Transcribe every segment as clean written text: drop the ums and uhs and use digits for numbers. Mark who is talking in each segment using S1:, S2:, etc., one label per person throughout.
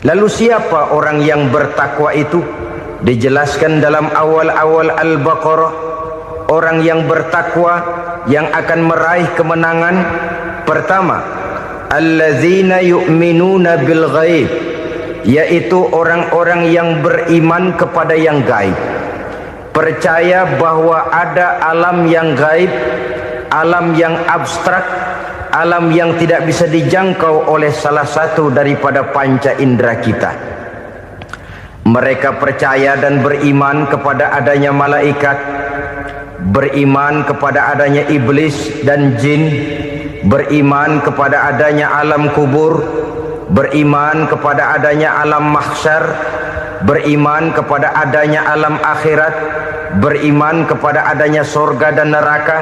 S1: Lalu siapa orang yang bertakwa itu? Dijelaskan dalam awal-awal Al-Baqarah, orang yang bertakwa yang akan meraih kemenangan. Pertama, alladzina yu'minuna bil ghaib, yaitu orang-orang yang beriman kepada yang gaib, percaya bahwa ada alam yang gaib, alam yang abstrak, alam yang tidak bisa dijangkau oleh salah satu daripada panca indera kita. Mereka percaya dan beriman kepada adanya malaikat, beriman kepada adanya iblis dan jin, beriman kepada adanya alam kubur, beriman kepada adanya alam mahsyar, beriman kepada adanya alam akhirat, beriman kepada adanya surga dan neraka.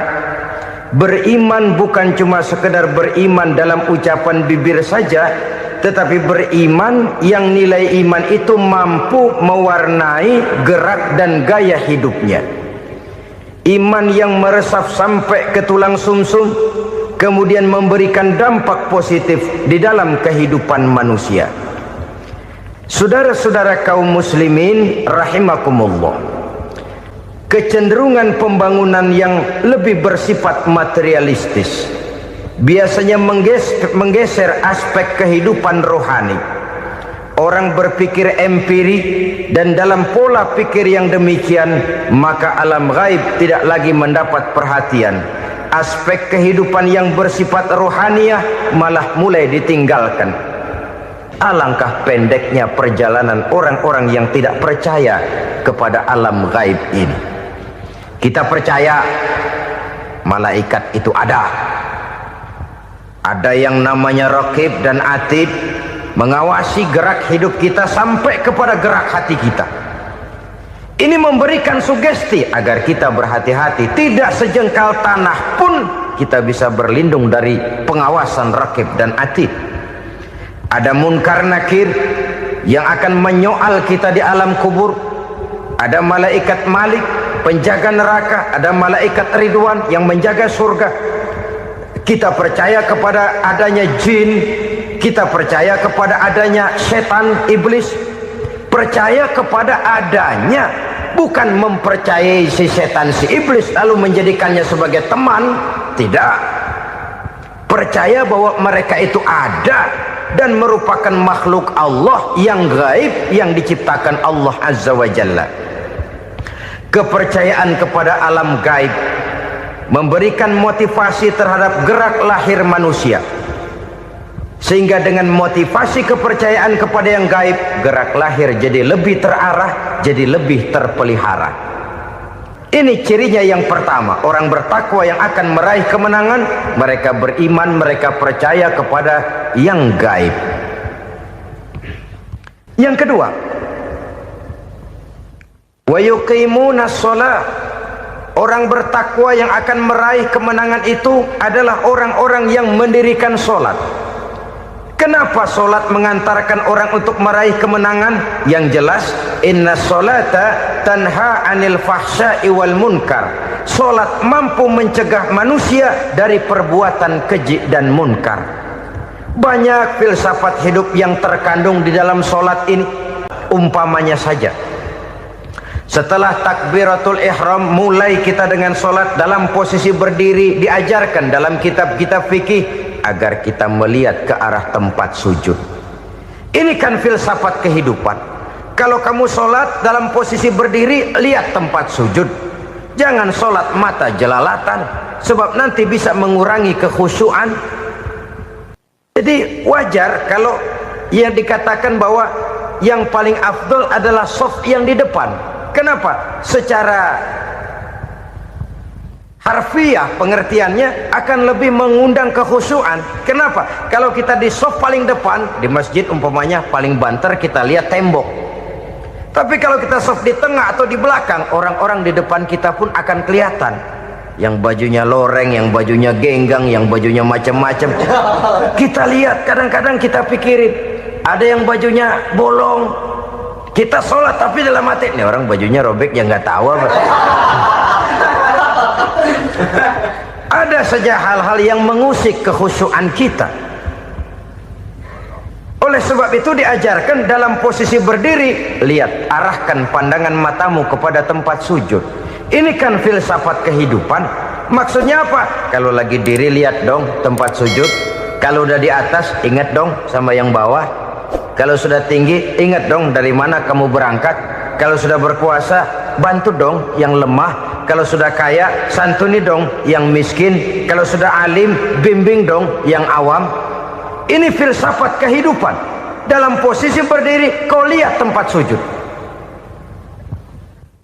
S1: Beriman bukan cuma sekedar beriman dalam ucapan bibir saja, tetapi beriman yang nilai iman itu mampu mewarnai gerak dan gaya hidupnya. Iman yang meresap sampai ke tulang sumsum, kemudian memberikan dampak positif di dalam kehidupan manusia. Saudara-saudara kaum muslimin rahimakumullah, kecenderungan pembangunan yang lebih bersifat materialistis biasanya menggeser aspek kehidupan rohani. Orang berpikir empiri, dan dalam pola pikir yang demikian maka alam gaib tidak lagi mendapat perhatian. Aspek kehidupan yang bersifat rohaniah malah mulai ditinggalkan. Alangkah pendeknya perjalanan orang-orang yang tidak percaya kepada alam gaib ini. Kita percaya malaikat itu ada yang namanya raqib dan atid, mengawasi gerak hidup kita sampai kepada gerak hati kita. Ini memberikan sugesti agar kita berhati-hati, tidak sejengkal tanah pun kita bisa berlindung dari pengawasan raqib dan atid. Ada munkar nakir yang akan menyoal kita di alam kubur, ada malaikat malik penjaga neraka, ada malaikat ridwan yang menjaga surga. Kita percaya kepada adanya jin, kita percaya kepada adanya setan, iblis. Percaya kepada adanya, bukan mempercayai si setan, si iblis lalu menjadikannya sebagai teman. Tidak. Percaya bahwa mereka itu ada dan merupakan makhluk Allah yang gaib yang diciptakan Allah Azza wa Jalla. Kepercayaan kepada alam gaib memberikan motivasi terhadap gerak lahir manusia, sehingga dengan motivasi kepercayaan kepada yang gaib, gerak lahir jadi lebih terarah, jadi lebih terpelihara. Ini cirinya yang pertama, orang bertakwa yang akan meraih kemenangan, mereka beriman, mereka percaya kepada yang gaib. Yang kedua, wa yuqimuna shalah. Orang bertakwa yang akan meraih kemenangan itu adalah orang-orang yang mendirikan sholat. Kenapa sholat mengantarkan orang untuk meraih kemenangan? Yang jelas, inna sholata tanha anil fahsya'i wal munkar. Sholat mampu mencegah manusia dari perbuatan keji dan munkar. Banyak filsafat hidup yang terkandung di dalam sholat ini. Umpamanya saja, setelah takbiratul ihram mulai kita dengan sholat dalam posisi berdiri, diajarkan dalam kitab-kitab fikih agar kita melihat ke arah tempat sujud. Ini kan filsafat kehidupan. Kalau kamu sholat dalam posisi berdiri, lihat tempat sujud. Jangan sholat mata jelalatan, sebab nanti bisa mengurangi kekhusyuan. Jadi wajar kalau yang dikatakan bahwa yang paling afdol adalah shaf yang di depan. Kenapa? Secara harfiah pengertiannya akan lebih mengundang kekhusyuan. Kenapa? Kalau kita di shaf paling depan di masjid umpamanya paling banter, kita lihat tembok. Tapi kalau kita shaf di tengah atau di belakang, orang-orang di depan kita pun akan kelihatan. Yang bajunya loreng, yang bajunya genggang, yang bajunya macam-macam. Kita lihat, kadang-kadang kita pikirin, ada yang bajunya bolong. Kita sholat tapi dalam hati, ini orang bajunya robek yang nggak tahu apa. Ada saja hal-hal yang mengusik kekhusyuan kita. Oleh sebab itu diajarkan dalam posisi berdiri, lihat, arahkan pandangan matamu kepada tempat sujud. Ini kan filsafat kehidupan. Maksudnya apa? Kalau lagi diri, lihat dong tempat sujud. Kalau udah di atas, ingat dong sama yang bawah. Kalau sudah tinggi, ingat dong dari mana kamu berangkat. Kalau sudah berkuasa, bantu dong yang lemah. Kalau sudah kaya, santuni dong yang miskin. Kalau sudah alim, bimbing dong yang awam. Ini filsafat kehidupan. Dalam posisi berdiri, kau lihat tempat sujud.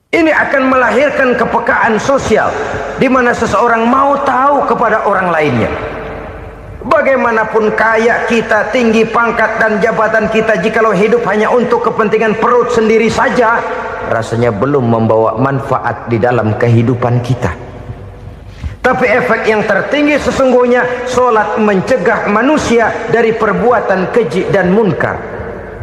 S1: Ini akan melahirkan kepekaan sosial, di mana seseorang mau tahu kepada orang lainnya. Bagaimanapun kaya kita, tinggi pangkat dan jabatan kita, jikalau hidup hanya untuk kepentingan perut sendiri saja, rasanya belum membawa manfaat di dalam kehidupan kita. Tapi efek yang tertinggi sesungguhnya, solat mencegah manusia dari perbuatan keji dan munkar.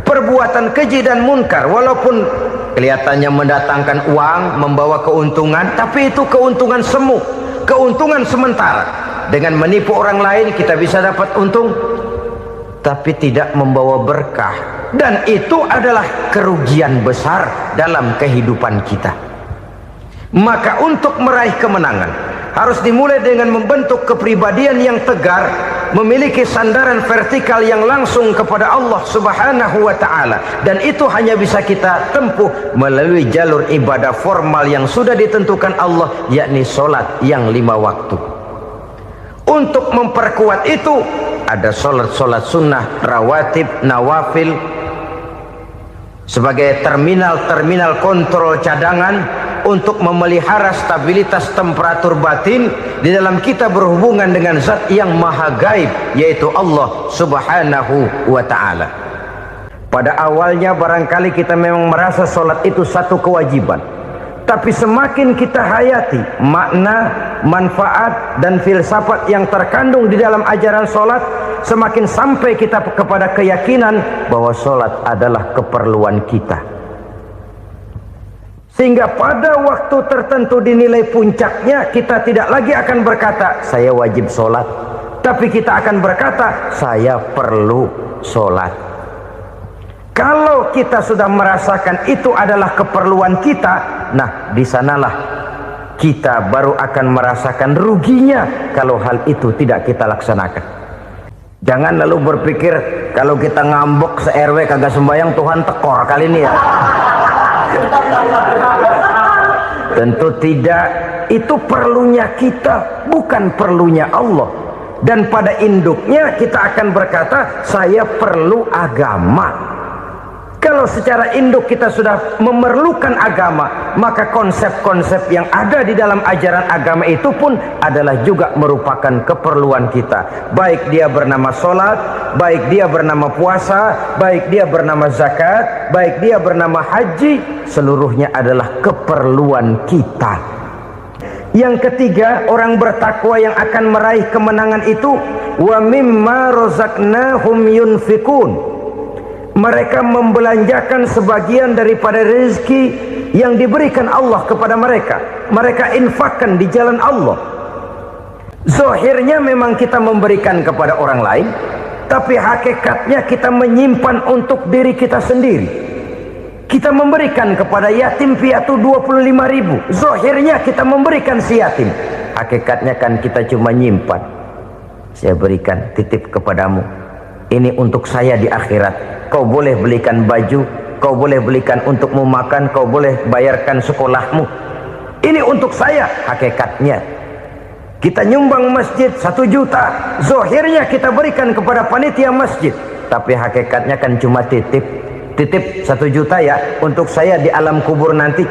S1: Perbuatan keji dan munkar, walaupun kelihatannya mendatangkan uang, membawa keuntungan, tapi itu keuntungan semu, keuntungan sementara. Dengan menipu orang lain kita bisa dapat untung, tapi tidak membawa berkah. Dan itu adalah kerugian besar dalam kehidupan kita. Maka untuk meraih kemenangan, harus dimulai dengan membentuk kepribadian yang tegar, memiliki sandaran vertikal yang langsung kepada Allah Subhanahu wa ta'ala. Dan itu hanya bisa kita tempuh melalui jalur ibadah formal yang sudah ditentukan Allah, yakni solat yang 5 waktu. Untuk memperkuat itu, ada solat-solat sunnah, rawatib, nawafil, sebagai terminal-terminal kontrol cadangan untuk memelihara stabilitas temperatur batin di dalam kita berhubungan dengan zat yang maha gaib, yaitu Allah Subhanahu wa ta'ala. Pada awalnya barangkali kita memang merasa sholat itu satu kewajiban, tapi semakin kita hayati makna, manfaat dan filsafat yang terkandung di dalam ajaran sholat, semakin sampai kita kepada keyakinan bahwa sholat adalah keperluan kita. Sehingga pada waktu tertentu dinilai puncaknya, kita tidak lagi akan berkata saya wajib sholat, tapi kita akan berkata saya perlu sholat. Kalau kita sudah merasakan itu adalah keperluan kita, nah di sanalah kita baru akan merasakan ruginya kalau hal itu tidak kita laksanakan. Jangan lalu berpikir kalau kita ngambek se-RW kagak sembahyang Tuhan tekor kali ini ya. Tentu tidak. Itu perlunya kita, bukan perlunya Allah. Dan pada induknya kita akan berkata saya perlu agama. Kalau secara induk kita sudah memerlukan agama, maka konsep-konsep yang ada di dalam ajaran agama itu pun adalah juga merupakan keperluan kita. Baik dia bernama sholat, baik dia bernama puasa, baik dia bernama zakat, baik dia bernama haji, seluruhnya adalah keperluan kita. Yang ketiga, orang bertakwa yang akan meraih kemenangan itu, wa mimma razaqnahum yunfikun. Mereka membelanjakan sebagian daripada rezeki yang diberikan Allah kepada mereka. Mereka infakkan di jalan Allah. Zahirnya memang kita memberikan kepada orang lain, tapi hakikatnya kita menyimpan untuk diri kita sendiri. Kita memberikan kepada yatim piatu 25.000. Zahirnya kita memberikan si yatim, hakikatnya kan kita cuma nyimpan. Saya berikan, titip kepadamu, ini untuk saya di akhirat. Kau boleh belikan baju, kau boleh belikan untukmu makan, kau boleh bayarkan sekolahmu. Ini untuk saya. Hakikatnya kita nyumbang masjid 1 juta, zahirnya kita berikan kepada panitia masjid, tapi hakikatnya kan cuma titip 1 juta ya untuk saya di alam kubur nanti.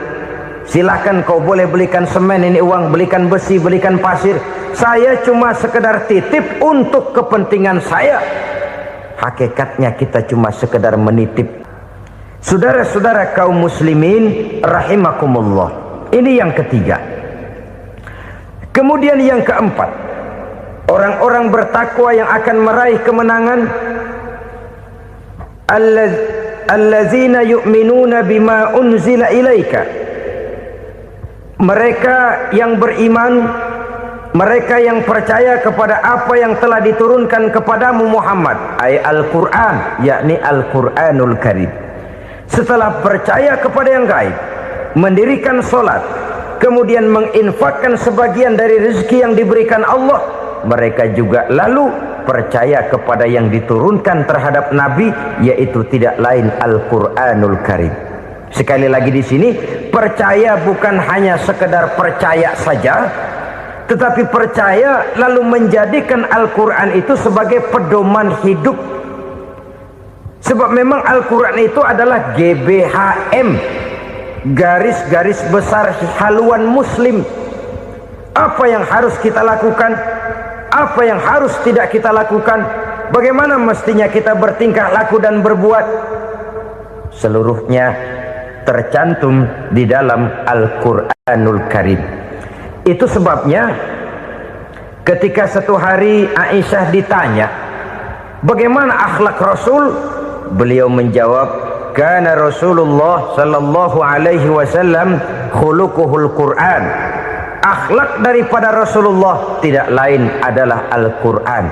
S1: Silahkan kau boleh belikan semen, ini uang, belikan besi, belikan pasir. Saya cuma sekedar titip untuk kepentingan saya. Hakikatnya kita cuma sekedar menitip. Saudara-saudara kaum muslimin rahimakumullah. Ini yang ketiga. Kemudian yang keempat, orang-orang bertakwa yang akan meraih kemenangan, allazina yu'minuna bima unzila ilaika. Mereka yang beriman mereka yang percaya kepada apa yang telah diturunkan kepadamu Muhammad, ay Al-Quran, yakni Al-Quranul Karim. Setelah percaya kepada yang gaib, mendirikan solat, kemudian menginfakkan sebagian dari rezeki yang diberikan Allah, mereka juga lalu percaya kepada yang diturunkan terhadap Nabi, yaitu tidak lain Al-Quranul Karim. Sekali lagi di sini, percaya bukan hanya sekedar percaya saja, tetapi percaya lalu menjadikan Al-Quran itu sebagai pedoman hidup. Sebab memang Al-Quran itu adalah GBHM, garis-garis besar haluan muslim. Apa yang harus kita lakukan, apa yang harus tidak kita lakukan, bagaimana mestinya kita bertingkah laku dan berbuat, seluruhnya tercantum di dalam Al-Quranul Karim. Itu sebabnya ketika satu hari Aisyah ditanya bagaimana akhlak Rasul, beliau menjawab, kana Rasulullah sallallahu alaihi wasallam khuluquhul Quran. Akhlak daripada Rasulullah tidak lain adalah Al-Quran.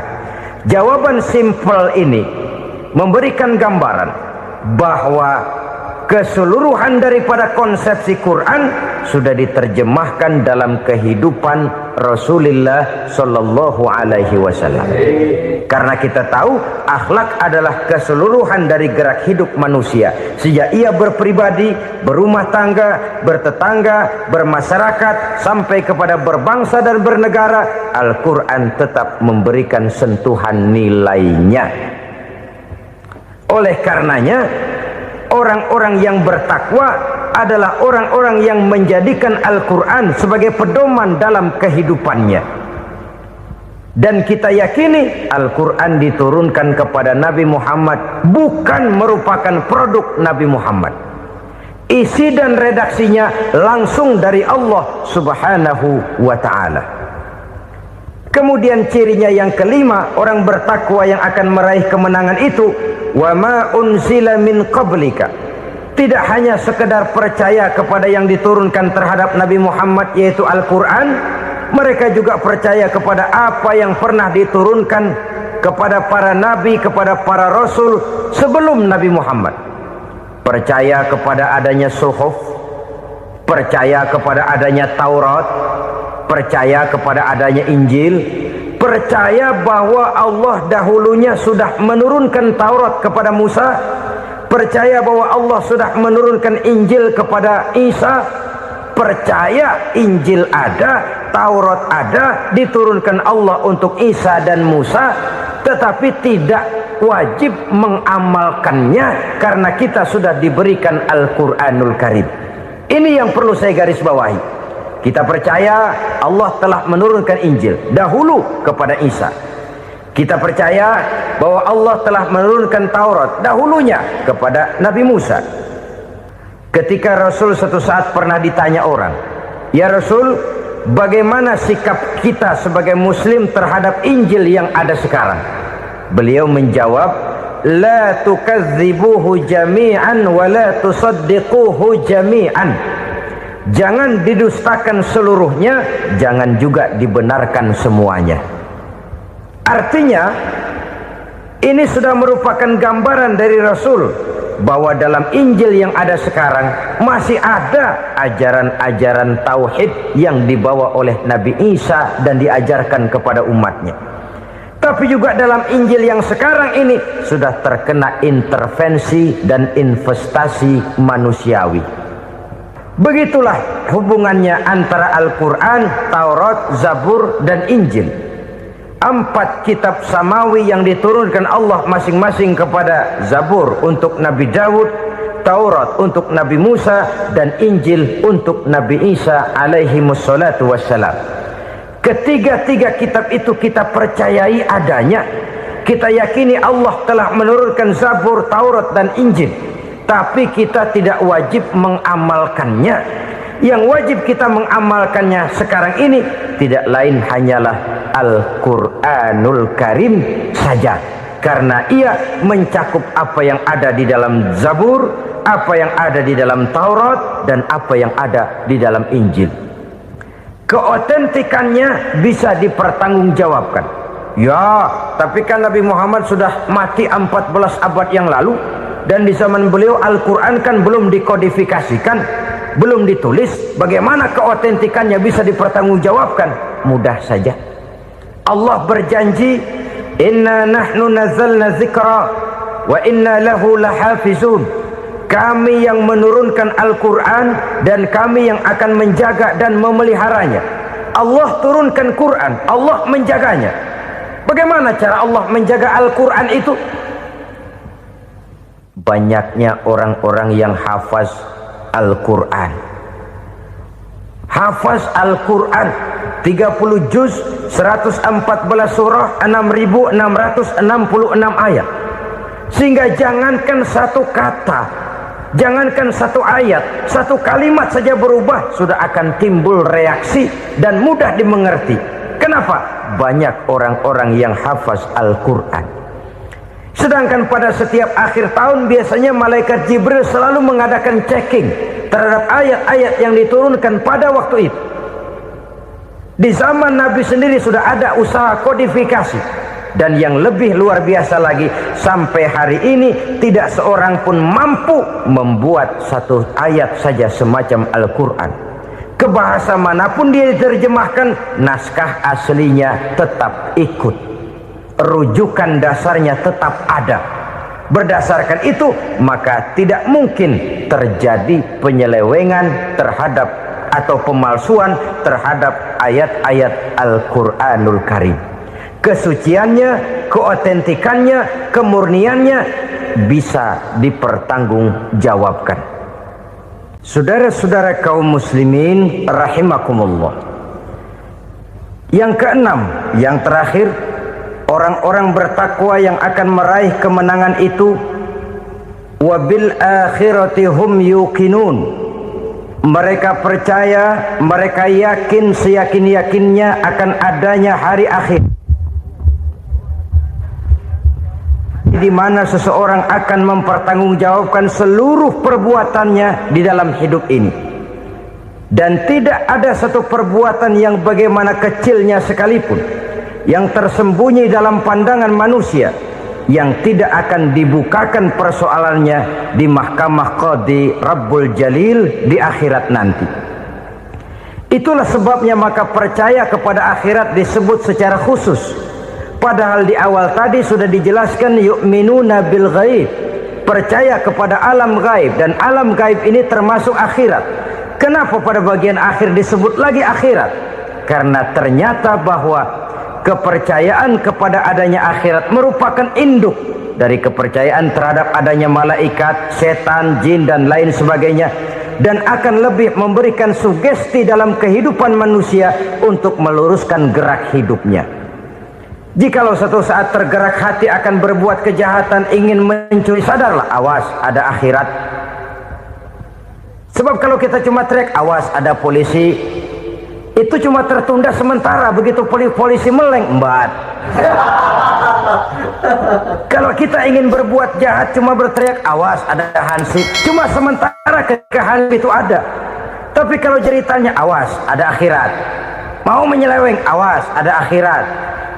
S1: Jawaban simpel ini memberikan gambaran bahwa keseluruhan daripada konsepsi Quran sudah diterjemahkan dalam kehidupan Rasulullah sallallahu alaihi wasallam. Karena kita tahu akhlak adalah keseluruhan dari gerak hidup manusia. Sejak ia berpribadi, berumah tangga, bertetangga, bermasyarakat, sampai kepada berbangsa dan bernegara, Al-Quran tetap memberikan sentuhan nilainya. Oleh karenanya, orang-orang yang bertakwa adalah orang-orang yang menjadikan Al-Quran sebagai pedoman dalam kehidupannya. Dan kita yakini Al-Quran diturunkan kepada Nabi Muhammad bukan merupakan produk Nabi Muhammad. Isi dan redaksinya langsung dari Allah Subhanahu wa ta'ala. Kemudian cirinya yang kelima, orang bertakwa yang akan meraih kemenangan itu, wa ma unzila min qablika. Tidak hanya sekedar percaya kepada yang diturunkan terhadap Nabi Muhammad, yaitu Al-Quran, mereka juga percaya kepada apa yang pernah diturunkan kepada para nabi, kepada para rasul sebelum Nabi Muhammad. Percaya kepada adanya suhuf, percaya kepada adanya Taurat, percaya kepada adanya Injil, percaya bahwa Allah dahulunya sudah menurunkan Taurat kepada Musa, percaya bahwa Allah sudah menurunkan Injil kepada Isa, percaya Injil ada, Taurat ada, diturunkan Allah untuk Isa dan Musa, tetapi tidak wajib mengamalkannya karena kita sudah diberikan Al-Quranul Karim. Ini yang perlu saya garis bawahi. Kita percaya Allah telah menurunkan Injil dahulu kepada Isa. Kita percaya bahwa Allah telah menurunkan Taurat dahulunya kepada Nabi Musa. Ketika Rasul suatu saat pernah ditanya orang, "Ya Rasul, bagaimana sikap kita sebagai muslim terhadap Injil yang ada sekarang?" Beliau menjawab, "La tukadzibuhu jami'an wa la tusaddiquhu jami'an." Jangan didustakan seluruhnya, jangan juga dibenarkan semuanya. Artinya, ini sudah merupakan gambaran dari Rasul bahwa dalam Injil yang ada sekarang masih ada ajaran-ajaran tauhid yang dibawa oleh Nabi Isa dan diajarkan kepada umatnya. Tapi juga dalam Injil yang sekarang ini sudah terkena intervensi dan investasi manusiawi. Begitulah hubungannya antara Al-Quran, Taurat, Zabur, dan Injil. 4 kitab samawi yang diturunkan Allah masing-masing kepada Zabur untuk Nabi Daud, Taurat untuk Nabi Musa, dan Injil untuk Nabi Isa alaihi wassalatu wassalam. Ketiga-tiga kitab itu kita percayai adanya. Kita yakini Allah telah menurunkan Zabur, Taurat, dan Injil. Tapi kita tidak wajib mengamalkannya. Yang wajib kita mengamalkannya sekarang ini tidak lain hanyalah Al-Quranul Karim saja. Karena ia mencakup apa yang ada di dalam Zabur, apa yang ada di dalam Taurat, dan apa yang ada di dalam Injil. keotentikannya bisa dipertanggungjawabkan. Ya, tapi kan Nabi Muhammad sudah mati 14 abad yang lalu, dan di zaman beliau Al-Quran kan belum dikodifikasikan, belum ditulis. Bagaimana keotentikannya bisa dipertanggungjawabkan? Mudah saja. Allah berjanji, inna nahnu nazzalna dzikra wa inna lahu lahafizun. Kami yang menurunkan Al-Quran dan kami yang akan menjaga dan memeliharanya. Allah turunkan Quran, Allah menjaganya. Bagaimana cara Allah menjaga Al-Quran itu? Banyaknya orang-orang yang hafaz Al-Quran. Hafaz Al-Quran 30 juz, 114 surah, 6.666 ayat. Sehingga jangankan satu kata, jangankan satu ayat, satu kalimat saja berubah, sudah akan timbul reaksi dan mudah dimengerti. Kenapa? Banyak orang-orang yang hafaz Al-Quran. Sedangkan pada setiap akhir tahun biasanya malaikat Jibril selalu mengadakan checking terhadap ayat-ayat yang diturunkan pada waktu itu. Di zaman Nabi sendiri sudah ada usaha kodifikasi. Dan yang lebih luar biasa lagi, sampai hari ini tidak seorang pun mampu membuat satu ayat saja semacam Al-Quran. Ke bahasa manapun dia diterjemahkan, naskah aslinya tetap ikut. Rujukan dasarnya tetap ada. Berdasarkan itu, maka tidak mungkin terjadi penyelewengan terhadap atau pemalsuan terhadap ayat-ayat Al-Quranul Karim. Kesuciannya, keotentikannya, kemurniannya bisa dipertanggungjawabkan. Saudara-saudara kaum muslimin rahimakumullah. Yang keenam, yang terakhir, orang-orang bertakwa yang akan meraih kemenangan itu, wabil akhirati hum yuqinun. Mereka percaya, mereka yakin seyakin-yakinnya akan adanya hari akhir, di mana seseorang akan mempertanggungjawabkan seluruh perbuatannya di dalam hidup ini. Dan tidak ada satu perbuatan yang bagaimana kecilnya sekalipun, yang tersembunyi dalam pandangan manusia, yang tidak akan dibukakan persoalannya di mahkamah Qadi Rabbul Jalil di akhirat nanti. Itulah sebabnya maka percaya kepada akhirat disebut secara khusus. Padahal di awal tadi sudah dijelaskan yu'minuna bil ghaib, percaya kepada alam gaib, dan alam gaib ini termasuk akhirat. Kenapa pada bagian akhir disebut lagi akhirat? Karena ternyata bahwa kepercayaan kepada adanya akhirat merupakan induk dari kepercayaan terhadap adanya malaikat, setan, jin dan lain sebagainya, dan akan lebih memberikan sugesti dalam kehidupan manusia untuk meluruskan gerak hidupnya. Jikalau satu saat tergerak hati akan berbuat kejahatan, ingin mencuri, sadarlah, awas ada akhirat. Sebab kalau kita cuma teriak awas ada polisi, itu cuma tertunda sementara. Begitu polisi meleng, embat. Kalau kita ingin berbuat jahat cuma berteriak awas ada hansip, cuma sementara ketika hansip itu ada. Tapi kalau ceritanya awas ada akhirat, mau menyeleweng awas ada akhirat,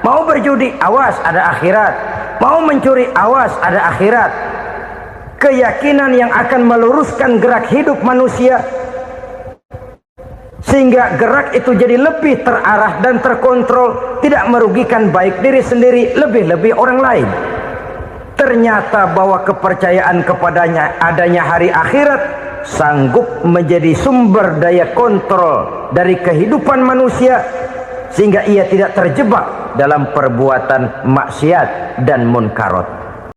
S1: mau berjudi awas ada akhirat, mau mencuri awas ada akhirat. Keyakinan yang akan meluruskan gerak hidup manusia sehingga gerak itu jadi lebih terarah dan terkontrol, tidak merugikan baik diri sendiri, lebih-lebih orang lain. Ternyata bahwa kepercayaan kepadanya adanya hari akhirat sanggup menjadi sumber daya kontrol dari kehidupan manusia, sehingga ia tidak terjebak dalam perbuatan maksiat dan munkarat.